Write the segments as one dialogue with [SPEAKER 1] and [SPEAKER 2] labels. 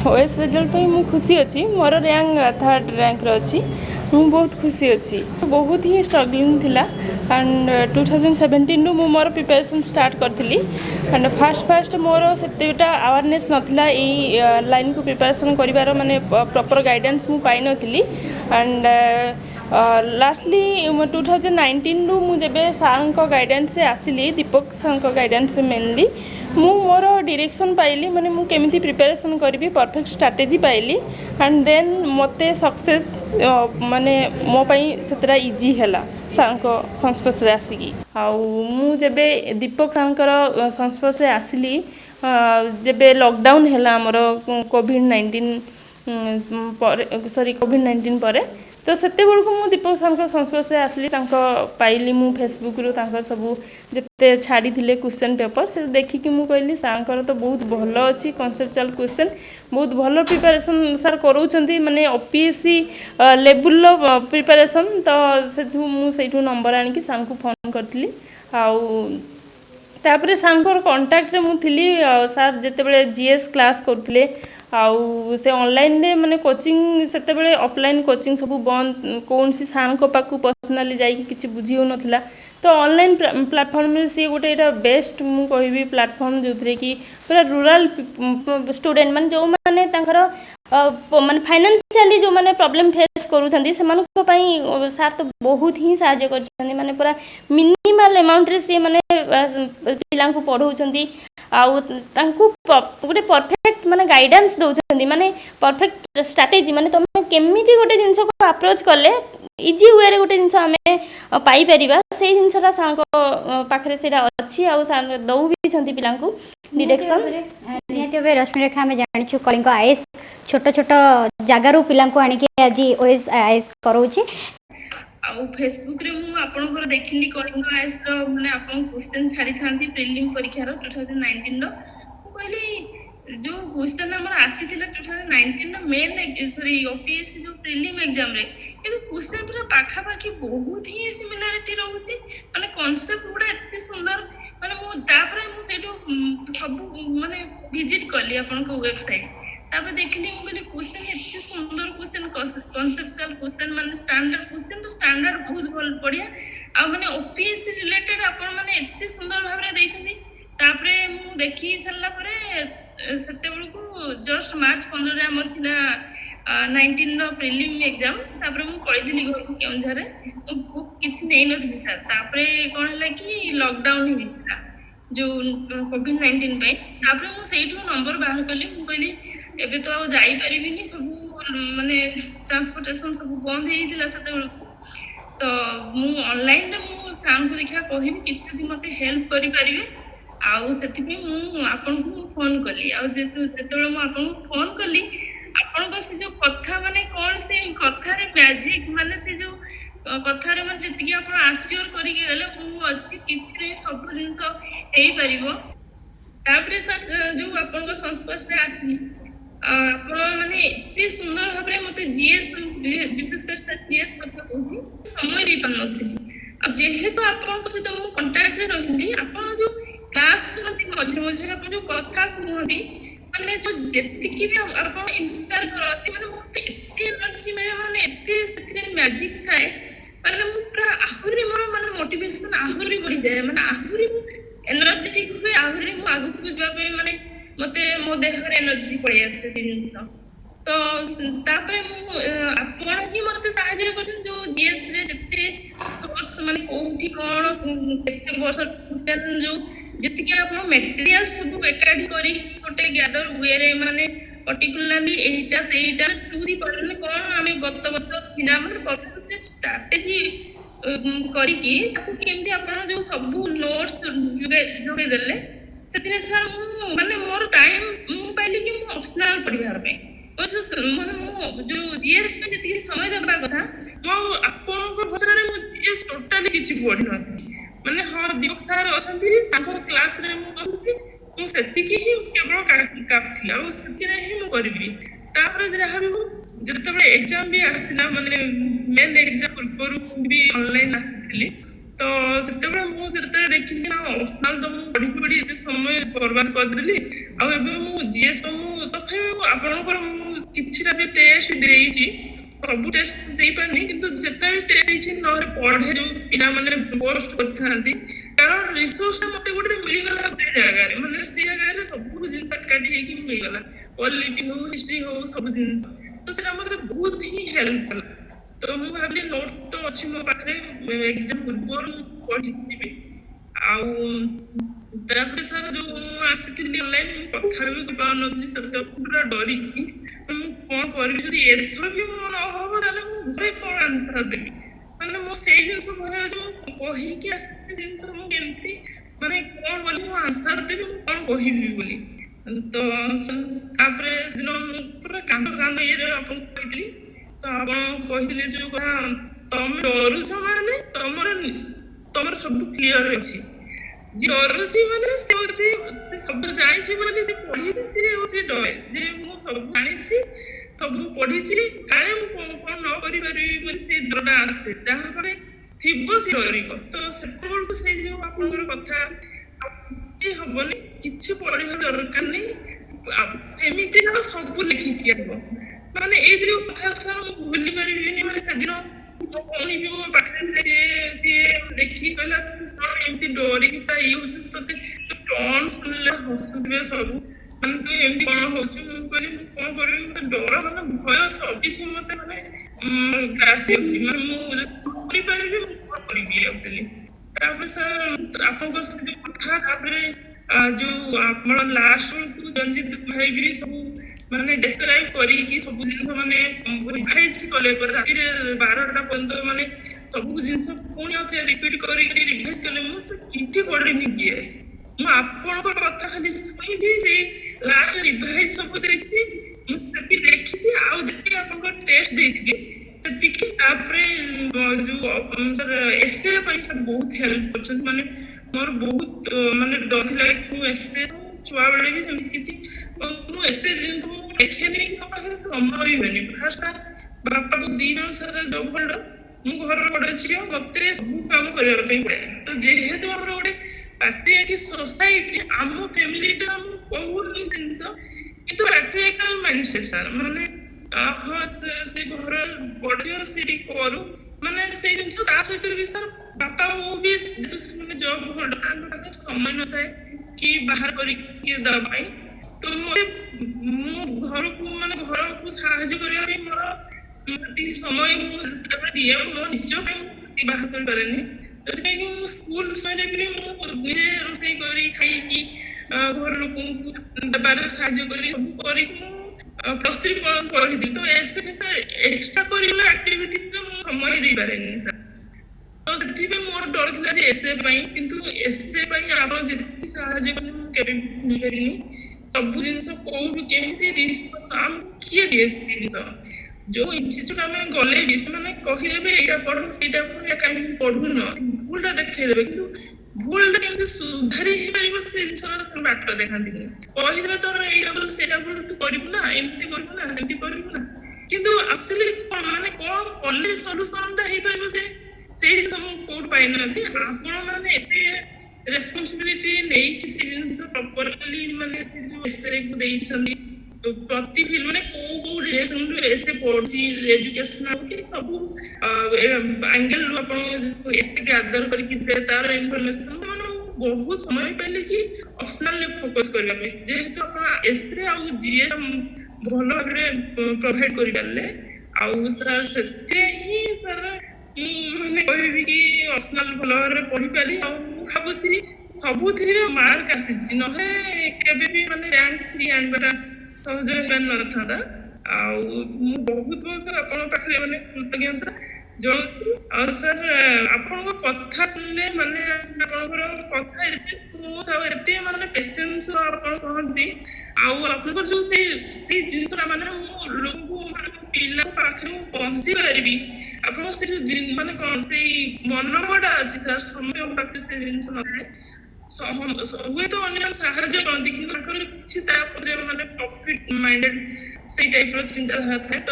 [SPEAKER 1] OS result पे मु खुशी अच्छी मोर रैंक थर्ड रैंक अच्छी मु बहुत खुशी अच्छी बहुत ही स्ट्रगलिंग थिला एंड 2017 रु मु मोर प्रिपरेशन स्टार्ट करथिली एंड फास्ट मोर सेतेटा अवेयरनेस नथिला ए लाइन को प्रिपरेशन करिवार माने प्रॉपर गाइडेंस मु पाई नथिली एंड लास्टली 2019 रु मु जेबे सार को गाइडेंस से आसिली दीपक सार को गाइडेंस से मेनली मु मोर डायरेक्शन पाइली माने मु केमिति प्रिपरेशन करी परफेक्ट स्ट्रैटेजी पाइली एंड देन मते सक्सेस माने मो पई सेतरा इजी हैला सांको संस्पर्श रे आसीकी आउ मु जेबे दीपक सांकर संस्पर्श रे आसिली जेबे लॉकडाउन हैला हमर कोविड-19 कोविड-19 पर तो सेते बेलू मु दीपक सार संस्पर्श आसली पाइली मु फेसबुक रु सबू जिते छाड़ी थे क्वेश्चन पेपर से देखिकी मु कहली सार तो बहुत भल अच्छी कॉन्सेप्चुअल क्वेश्चन बहुत भल प्रिपरेशन सार करोचंती माने ओपीएससी लेवल प्रिपरेशन तो से नंबर आनिकी सार को फोन करती आउ तापर सार कंटाक्ट मु थी सार जिते जीएस क्लास करते आउ से ऑनलाइन रे माने कोचिंग सेते बेले ऑफलाइन कोचिंग सब बंद कौन सी सार को पाकू पर्सनली जाइए किसी बुझी हो नथिला तो ऑनलाइन प्लेटफॉर्म में सी गोटे एटा बेस्ट मु कहबी प्लेटफॉर्म जो थे कि पूरा रूरल स्टूडेंट मान जो माने तांकर माने फाइनेंशियली जो माने प्रॉब्लम फेस करूछंती से मानको पई सार तो बहुत ही सहायता करछंती माने पूरा मिनिमल अमाउंट रे से माने पिला को पढ़ौछंती आउ तांकू गोटे परफेक्ट माने गाइडेंस दउछंती माने परफेक्ट स्ट्रैटेजी माने तुम केमिति गोटे जिंस को अप्रोच करले इजी वे रे गोटे जिंस हमें पाई परिबा से जिंसटा सांको पाखरे सेटा अछि आउ सार दउ भी छंती पिला को डायरेक्शन
[SPEAKER 2] निहते बे रश्मि रेखा में जानिछु कलिंग आईएस छोट छोट जगह रु पिला को आनी के आज ओएस आईएस करौछि
[SPEAKER 1] आउ फेसबुक रे मु आपनकर देखिली कलिंग आईएस रो माने आपन क्वेश्चन छाड़ी थांती प्रीलिम परीक्षा रो 2019 रो कहली जो क्वेश्चन हमर आसी थिला 2019 रो मेन सॉरी ओपीएससी जो प्रीलिम एग्जाम रे ये क्वेश्चन पूरा पाखा पाखी बहुत ही सिमिलरिटी रहउछि माने कांसेप्ट पूरा एते सुंदर माने मु तापर मु सेटो सब माने विजिट करली आपन को वेबसाइट तापर देखली मु कहली क्वेश्चन एते सुंदर क्वेश्चन कॉन्सेप्चुअल क्वेश्चन माने स्टैंडर्ड क्वेश्चन तो स्टैंडर्ड बहुत भल बढ़िया आ माने ओपीएससी रिलेटेड आपन माने एते सुंदर भाबरे दैछथि तापर मु देखि सरला परे सेते बेलू को जस्ट मार्च 15 रे हमर थिला 19 रो प्रीलिम एग्जाम तापर मु कहि दिली घर को केउझरे किछि नै नथि सर तापर कोन हला कि लॉकडाउन हिला जो कोविड-19 पे तापर मु सेठू नंबर बाहर कली मु कहली एबे तो आ जाई परिबिनी सब माने ट्रांसपोर्टेशन सब बंद हे दिला सेते बेलू तो मु ऑनलाइन रे मु साम को देखा कहि किछि यदि मते हेल्प करि परिबे आउ सेति पे मु आपन को फोन कली आउ जेतेबेले मु आपन को फोन कली आपन को से जो कथा माने कोन से कथा रे मैजिक माने से जो कथा रे मन जति आप आश्योर करी गेले मु अछि किछि नै सब जिंस हेई परिबो तापरे सर जो आपन को संस्पर्श रे आसी आपण माने इतने सुंदर भाबरे मते जीएस विशेष कर जीएस कथा कहूची समय दे पानथि अब जेहेतु आपण को सहित मु कांटेक्ट रे रहिली आपण जो क्लास मते मझे मझे आपण जो कथा कहती माने जो जेतिकी भी आपण इंस्पायर करती माने मते इतने एनर्जी मेरे माने इतने सेतिर मैजिक थाए माने मु पूरा आहुरी मोर माने मोटिवेशन आहुरी बढ़ी जाए माने आहुरी एनर्जेटिक हुए आहुरी मु आगु को जवा पे माने मते मो देह रे एनर्जी पड़ी आसे से जिंस तो तापरे मु आपण ही मते सहायता कर जो जीएस रे जते सोर्स माने कोठी कोन केते वर्ष क्वेश्चन जो जति के आपण मटेरियल सब एकाठी करी गोटे गैदर वे रे माने पर्टिकुलरली एटा सेटा टू दी पढ़ले कोन हमें गत थिला माने परफेक्ट स्ट्रैटेजी करी की ताकू केमती आपण जो सब नोट्स जोगे देले सेतिरे सर माने मोर टाइम मु पाइली कि मु ऑप्शनल पढ़िबार पे माने मु जो जीएस पे जति समय देबा कथा मो आपण को भसरे मु जीएस टोटली किछि पढ़ि नथि माने हां दीपक सर अछंती सांको क्लास रे मु बसि मु सेति की ही केवल काफिला और सेति रे ही मु करबी तापर जरा हम जते एग्जाम भी आसिला माने मेन एग्जाम पूर्व भी ऑनलाइन आसितली ତ ସେତେବେଳେ ମୁଁ ଯେତେବେଳେ ଦେଖିଲି ନା ଅପସନାଲ ତ ମୁଁ ପଢି ପଢି ଏତେ ସମୟ ବର୍ବାଦ କରିଦେଲି। ଆଉ ଏବେ ମୁଁ ଜିଏସ୍ ମୁଁ ତଥାପି ଆପଣଙ୍କର ମୁଁ କିଛିଟା ବି ଟେଷ୍ଟ ଦେଇଛି, ସବୁ ଟେଷ୍ଟ ଦେଇପାରିନି, କିନ୍ତୁ ଯେତେବେଳେ ଟେଷ୍ଟ ଦେଇଛି ନହେଲେ ପଢେ ଯୋଉ ପିଲାମାନେ ପୋଷ୍ଟ କରିଥାନ୍ତି, କାରଣ ରିସୋର୍ସଟା ମତେ ଗୋଟେ ମିଳିଗଲା ଗୋଟେ ଜାଗାରେ, ମାନେ ସେ ଜାଗାରେ ସବୁ ଜିନିଷ ଏକାଠି ହେଇକି ମିଳିଗଲା, ପଲିଟି ହଉ ହିଷ୍ଟ୍ରି ହଉ ସବୁ ଜିନିଷ। ତ ସେଟା ମତେ ବହୁତ ହିଁ ହେଲ୍ପ କଲା। ତ ମୁଁ ଭାବିଲି ନୋଟ୍ ତ ଅଛି ମୋ ପାଖରେ, ଏକ୍ଜାମ ପୂର୍ବରୁ ମୁଁ ପଢିଯିବି। ଆଉ ତାପରେ ସାର୍ ଯୋଉ ମୁଁ ଆସିଥିଲି ଅନଲାଇନ୍, ମୁଁ କଥା ବି କହିପାରୁନଥିଲି, ସେତେ ପୁରା ଡରିକି ମୁଁ କଣ କରିବି, ଯଦି ଏଥର ବି ମୋ ନ ହବ ତାହେଲେ ମୁଁ ଘରେ କଣ ଆନ୍ସର ଦେବି। ମାନେ ମୋ ସେଇ ଜିନିଷ ଭୟ ଅଛି, ମୁଁ କହିକି ଆସିଛି ଜିନିଷ ମୁଁ କେମିତି ମାନେ କଣ ବୋଲି ମୁଁ ଆନ୍ସର ଦେବି, ମୁଁ କଣ କହିବି ବୋଲି। ତ ତାପରେ ସେଦିନ ମୁଁ ପୁରା କାନ୍ଦ କାନ୍ଦ ଇଏରେ ଆପଣଙ୍କୁ କହିଥିଲି। ତ ଆପଣ କହିଥିଲେ ଯୋଉ କଥା, ତମେ ଡରୁଛ ମାନେ ତମର ସବୁ କ୍ଲିୟର ଅଛି। ଯିଏ ଡରୁଛି ମାନେ ସେ ହଉଛି, ସେ ସବୁ ଜାଣିଛି ବୋଲି ଯେ ପଢିଛି, ସେ ହଉଛି ଡରେ ଯେ ମୁଁ ସବୁ ଜାଣିଛି, ସବୁ ପଢିଛି, କାଳେ ମୁଁ କଣ ନ କରିପାରିବି ବୋଲି ସେ ଡରଟା ଆସେ। ଯାହା ପାଖରେ ଥିବ ସେ ଡରିବ। ତ ସେତେବେଳକୁ ସେଇ ଯୋଉ ଆପଣଙ୍କର କଥା, କିଛି ହବନି, କିଛି ପଢିବା ଦରକାର ନାହିଁ, ଏମିତି ନା ସବୁ ଲେଖିକି ଆସିବ। ମାନେ ଏଇ ଯୋଉ କଥା ସାର୍ ମୁଁ ଭୁଲି ପାରିବିନି। ମାନେ ସେଦିନ ମୋ ଭଉଣୀ ବି ମୋ ପାଖରେ ସିଏ ଦେଖିକି କହିଲା, ତୁ କଣ ଏମିତି ଡରିକି ପୁରା ଇଏ ହଉଛୁ, ତୋତେ ଟନ୍ ଶୁଣିଲେ ହସୁଥିବେ ସବୁ, ମାନେ ତୁ ଏମିତି କଣ ହଉଛୁ। ମୁଁ କହିଲି ମୁଁ କଣ କରିବି, ମତେ ଡର ମାନେ ଭୟ ସବୁକିଛି ମତେ ମାନେ ଗ୍ରାସି ଅଛି, ମାନେ ମୁଁ କରିପାରିବି, ମୁଁ କଣ କରିବି ଆକ୍ଚୁଆଲି। ତାପରେ ସାର୍ ଆପଣଙ୍କ ସହିତ କଥା, ତାପରେ ଯୋଉ ଆପଣ ଲାଷ୍ଟ ବେଳକୁ ରଞ୍ଜିତ ଭାଇ ବି ସବୁ ମାନେ ଡେସ୍କ୍ରାଇବ କରିକି ସବୁ ଜିନିଷ ମାନେ ରିଭାଇଜ କଲେ, ପରେ ରାତିରେ 12ଟା ପର୍ଯ୍ୟନ୍ତ ମାନେ ସବୁ ଜିନିଷ ପୁଣି ଆଉ ଥରେ ରିପିଟ କରିକି ରିଭାଇଜ କଲେ। ମୁଁ ସେ କିଛି ପଢିନି ଜିଏସ୍, ମୁଁ ଆପଣଙ୍କ କଥା ଖାଲି ଶୁଣିଛି, ସେଇ ଲାଷ୍ଟ ରିଭାଇଜ ସବୁ ଦେଖିଛି, ମୁଁ ସେତିକି ଦେଖିଛି। ଆଉ ଯେତିକି ଆପଣଙ୍କ ଟେଷ୍ଟ ଦେଇଥିଲି ସେତିକି। ତାପରେ ଯୋଉ ସାର୍ ଏସେ ପାଇଁ ସାର୍ ବହୁତ ହେଲ୍ପ କରିଛନ୍ତି। ମାନେ ମୋର ବହୁତ ମାନେ ଡର ଥିଲା କି ମୁଁ ଏସେ ଛୁଆବେଳେ ବି ସେମିତି କିଛି ମୁଁ ଏସେ ଜିନିଷ ମୁଁ ଲେଖେନି, ମୋ ପାଖରେ ସମୟ ହୁଏନି। ଫାର୍ଷ୍ଟ ବାପାକୁ 2 ଜଣ ସାର୍ ଜବ୍ ହୋଲ୍ଡର, ମୁଁ ଘରର ବଡ ଝିଅ, ମତେ ସବୁ କାମ କରିବା ପାଇଁ ପଡେ। ତ ଯେହେତୁ ଆମର ଗୋଟେ ପାଟ୍ରିଆର୍କି ସୋସାଇଟି, ଆମ ଫ୍ୟାମିଲିଟା ମୁଁ କହୁନି ଜିନିଷ, କିନ୍ତୁ ପାଟ୍ରିଆର୍କାଲ ମାଇଣ୍ଡସେଟ୍ ସାର୍, ମାନେ ହଁ ସେ ଘର ବଡ ଝିଅ, ସେଠି କରୁ, ମାନେ ସେଇ ଜିନିଷ। ତା ସହିତ ବି ସାର୍ ବାପା ମୁଁ ବି ମାନେ ଜବ୍ ହୋଲ୍ଡର, ତାଙ୍କ ପାଖରେ ସମୟ ନଥାଏ କି ବାହାର କରିକି ଦେବା ପାଇଁ। ତ ମୁଁ ଘରକୁ ସାହାଯ୍ୟ କରିବା ପାଇଁ ମୋର ସେତିକି ସମୟ ମୁଁ ଦିଏ, ମୋ ନିଜ ପାଇଁ ମୁଁ ସେତିକି ବାହାର କରିପାରେନି। ସେଥିପାଇଁ କି ମୁଁ ସ୍କୁଲ ସମୟରେ ବି ମୁଁ ନିଜେ ରୋଷେଇ କରି ଖାଇକି ଘର ଲୋକଙ୍କୁ ଦେବାରେ ସାହାଯ୍ୟ କରି ସବୁ କରିକି ମୁଁ +3 ପଢିଥିଲି। ତ ଏକ୍ସଟ୍ରା କରିକୁଲାର ଆକ୍ଟିଭିଟିଜରେ ମୁଁ ସମୟ ଦେଇପାରେନି ସାର୍। ତ ସେଥିପାଇଁ ମୋର ଡର ଥିଲା ଯେ ଏସେ ପାଇଁ, କିନ୍ତୁ ଏସେ ପାଇଁ ଆପଣ ଯେତିକି ସାହାଯ୍ୟ କଲେ ମୁଁ କେବେ ବି ଭୁଲିପାରିନି। ସବୁ ଜିନିଷ କୋଉଠୁ କେମିତି ଆମକୁ କିଏ ଦିଏ ସେ ଜିନିଷ, ଯୋଉ ଇନଷ୍ଟିଚ୍ୟୁଟ ଆମେ ଗଲେ ବି ସେମାନେ କହିଦେବେ ଏଇଟା ପଢ ସେଇଟା ପଢ, କାହିଁକି ପଢୁନ, ଭୁଲଟା ଦେଖେଇଦେବେ, କିନ୍ତୁ ଭୁଲଟା କେମିତି ସୁଧାରି ହେଇପାରିବ ସେ ଜିନିଷର ବାଟ ଦେଖାନ୍ତିନି। କହିଦେବେ ତୋର ଏଇଟା ଭୁଲ ସେଇଟା ଭୁଲ, ତୁ କରିବୁ ନା, ଏମିତି କରିବୁ ନା, ସେମିତି କରିବୁ ନା, କିନ୍ତୁ ଆକ୍ଚୁଆଲି ମାନେ କଣ କଲେ ସଲ୍ୟୁସନଟା ହେଇପାରିବ ସେଇ ଜିନିଷ ମୁଁ କୋଉଠୁ ପାଇନଥିଲି। ଆପଣ ମାନେ ଏତେ ରେସ୍ପନ୍ସିବିଲିଟି ନେଇକି ସେ ଜିନିଷ ପ୍ରପରଲି ମାନେ ସେ ଯୋଉ ଏସେ ଦେଇଛନ୍ତି, ପ୍ରତି ଫିଲ୍ଡ ମାନେ କୋଉ ଡିରେକ୍ସନରୁ ଏସେ ପଢୁଛି, ଏଜୁକେସନ କି ସବୁ ଆଙ୍ଗେଲରୁ ଆପଣ ଏସେ ଗ୍ୟାଦର କରିକି ତାର ଇନଫର୍ମେସନ, ମାନେ ମୁଁ ବହୁତ ସମୟ ପାଇଲି କି ଅପସନାଲରେ ଫୋକସ କରିବା ପାଇଁ। ଯେହେତୁ ଆପଣ ଏସେ ଆଉ ଜିଏସ୍ ଭଲ ଭାବରେ ପ୍ରୋଭାଇଡ କରିପାରିଲେ, ଆଉ ସାର୍ ସେଥିରେ ହିଁ ସାର୍ ମୁଁ ମାନେ କହିବି କି ଅପସନାଲ ଭଲ ଭାବରେ ପଢିପାରିଲି। ଆଉ ମୁଁ ଭାବୁଛି ସବୁଥିରେ ମାର୍କ ଆସିଛି, ନହେଲେ କେବେ ବି ମାନେ ରାଙ୍କ 3 ଆଣିବାଟା ସହଜ ହେଇପାରିନଥାନ୍ତା। ଆଉ ମୁଁ ବହୁତ ଆପଣଙ୍କ ପାଖରେ ମାନେ କୃତଜ୍ଞତା ଜଣାଉଛି। ଆଉ ସାର୍ ଆପଣଙ୍କ କଥା ଶୁଣିଲେ, ମାନେ ଆପଣଙ୍କର କଥା ଏତେ ସ୍ମୁଥ ଆଉ ଏତେ ମାନେ ପେସେନ୍ସ ଆପଣ କହନ୍ତି, ଆଉ ଆପଣଙ୍କର ଯୋଉ ସେଇ ଜିନିଷଟା ମାନେ ମୁଁ ଲୋକଙ୍କୁ ମାନେ ପିଲାଙ୍କ ପାଖରେ ମୁଁ ପହଞ୍ଚି ପାରିବି, ଆପଣଙ୍କ ସେ ଯୋଉ ମାନେ କଣ ସେଇ ମନୋବଳଟା ଅଛି ସାର୍, ସମସ୍ତଙ୍କ ପାଖରେ ସେ ଜିନିଷ ନଥାଏ। ହୁଏତ ଅନ୍ୟମାନେ ସାହାଯ୍ୟ କରନ୍ତି, କିନ୍ତୁ ତାଙ୍କର କିଛି ତା ଉପରେ ମାନେ ପ୍ରଫିଟ ମାଇଣ୍ଡେଡ ସେଇ ଟାଇପର ଚିନ୍ତାଧାରା ଥାଏ। ତ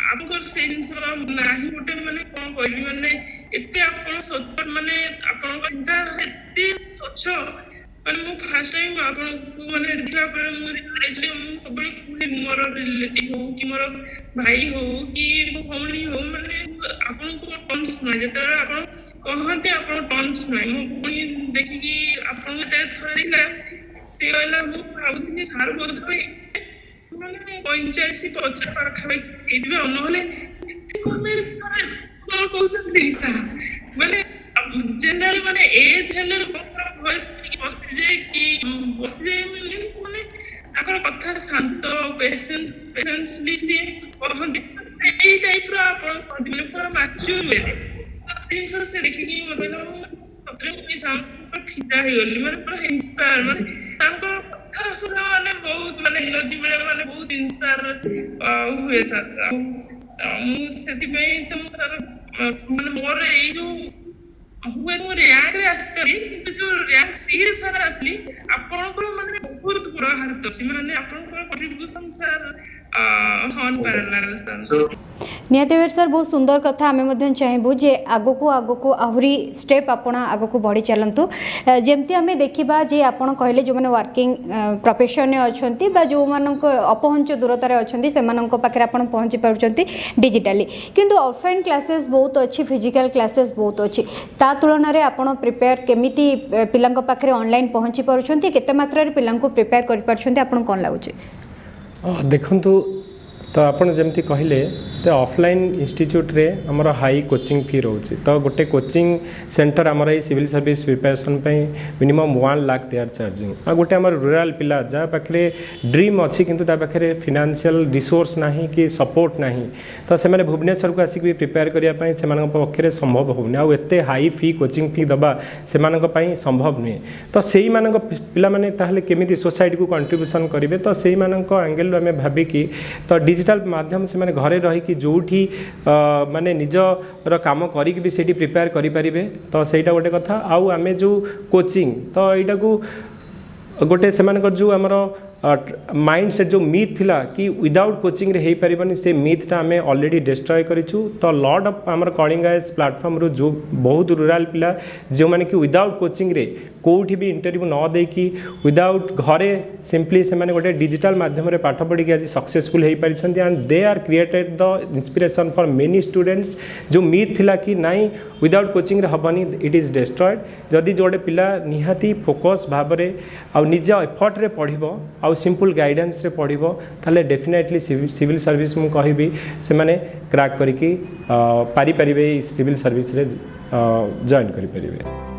[SPEAKER 1] आपको से जिनसर नाही गोटे माने कौन कहबी माने एते आपण स्वच्छ माने आपण चिंता एते स्वच्छ माने मु फर्स्ट टाइम आपण माने देखला पर मु रियलाइज मु सब मोर रिलेटिव हो कि मोर भाई हो कि मो भौणी हो माने आपण को टर्म्स ना जते आपण कहते आपण टर्म्स ना मो भौणी देखि कि आपण ते थोड़ा देखला से वाला मु भाबुथि सार बोध पे माने 85-50 पाखापाखि एइबे नहले एते कमे सार कोन कहउछन देखता माने जनरली माने एज हेलर वॉइस बसी जाए कि बसी जाए मीन्स माने आकर कथा शांत पेशेंटली से कहंती सेई टाइप रो आपण कहंती माने पूरा मैच्योर वे जिनस से देखि मते सतरे मुझे शांत फिदा हो गली माने पूरा इंस्पायर माने तांको कथा सुना माने बहुत माने एनर्जी मिले माने बहुत इंस्पायर हुए सर मु सेति पे तुम सर माने मोर एई जो हुए मो रैंक रे आस्ते किंतु जो रैंक 3 रे सर आसली आपण को माने बहुत बड़ा हाथ अछि माने आपण को कंट्रीब्यूशन सर हन पैरेलल सर
[SPEAKER 2] निहाती भाई सर बहुत सुंदर कथा आम चाहबू जे आगको आगको आहरी स्टेप आपण आगको बढ़ी चलतु जमती आम देखा जे आपड़ कहले जो मैंने वर्किंग प्रोफेशन अच्छा जो अपहंच दूरतार अच्छा से पाखे आप पहुँची पार्टी डिजिटाली किंतु ऑफलाइन क्लासेस बहुत अच्छी फिजिकल क्लासेस बहुत अच्छी ता तुलन में आप प्रिपेयर केमिति पिला पाखे ऑनलाइन पहुँची पार्टी केते मात्रा पिला प्रिपेयर कर पार्टी आपन कौन लगुच
[SPEAKER 3] देखु तो आपन जमती कहले तो ऑफलाइन इंस्टीट्यूट रे हमर हाई कोचिंग फी रोचे तो गोटे कोचिंग सेंटर हमर ये सिविल सर्विस प्रिपरेशन पे minimum 1 lakh they are charging आ गोटे हमर रूरल पिला जा पाखरे ड्रीम अच्छी किंतु ता पाखरे फाइनेंशियल रिसोर्स नाही कि सपोर्ट नाही तो से माने भुवनेश्वर को आसिक भी प्रिपेयर करिया पई से मानक पक्षरे संभव होनी आ एते हाई फी कोचिंग फी दबा से मानक पई संभव नहीं तो सेही मानक पिला माने ताहले केमिति सोसाइटी को कंट्रीब्यूशन करिवे तो सेही मानक एंगल रो हमें भाबी कि तो डिजिटल माध्यम से माने घरे रही कि जोठी माने निजर काम करिक भी सेठी प्रिपेयर करि परिबे तो सेटा गोटे कथा आउ आमे जो कोचिंग तो एटा को गोटे से मानकर जो हमर माइंड सेट जो मिथ थिला कि विदाउट कोचिंग रे हे परिबनी से मिथ ता हमें ऑलरेडी डिस्ट्रॉय करिछु तो लॉट ऑफ हमर कॉलिंग एस प्लेटफॉर्म रो जो बहुत रूरल पिला जो माने कि विदाउट कोचिंग रे कोठी भी इंटरव्यू न दे कि विदाउट घरे सिंपली से माने गोटे डिजिटल माध्यम रे पाठ पढ़ी आज सक्सेसफुल हे परिछंती and they are created the inspiration for many students जो मिथ थिला कि नाइ विदाउट कोचिंग रे हबनी इट इज डिस्ट्रॉयड जदि जोडे पिला निहाती फोकस भाबरे आ निज एफर्ट रे पढ़िबो आ सिंपल गाइडेंस रे पढ़िबो ताले डेफिनेटली सिविल सर्विस मु कहिबी से माने क्रैक करिकी पारी परिबे सिविल सर्विस रे जॉइन करि परिबे।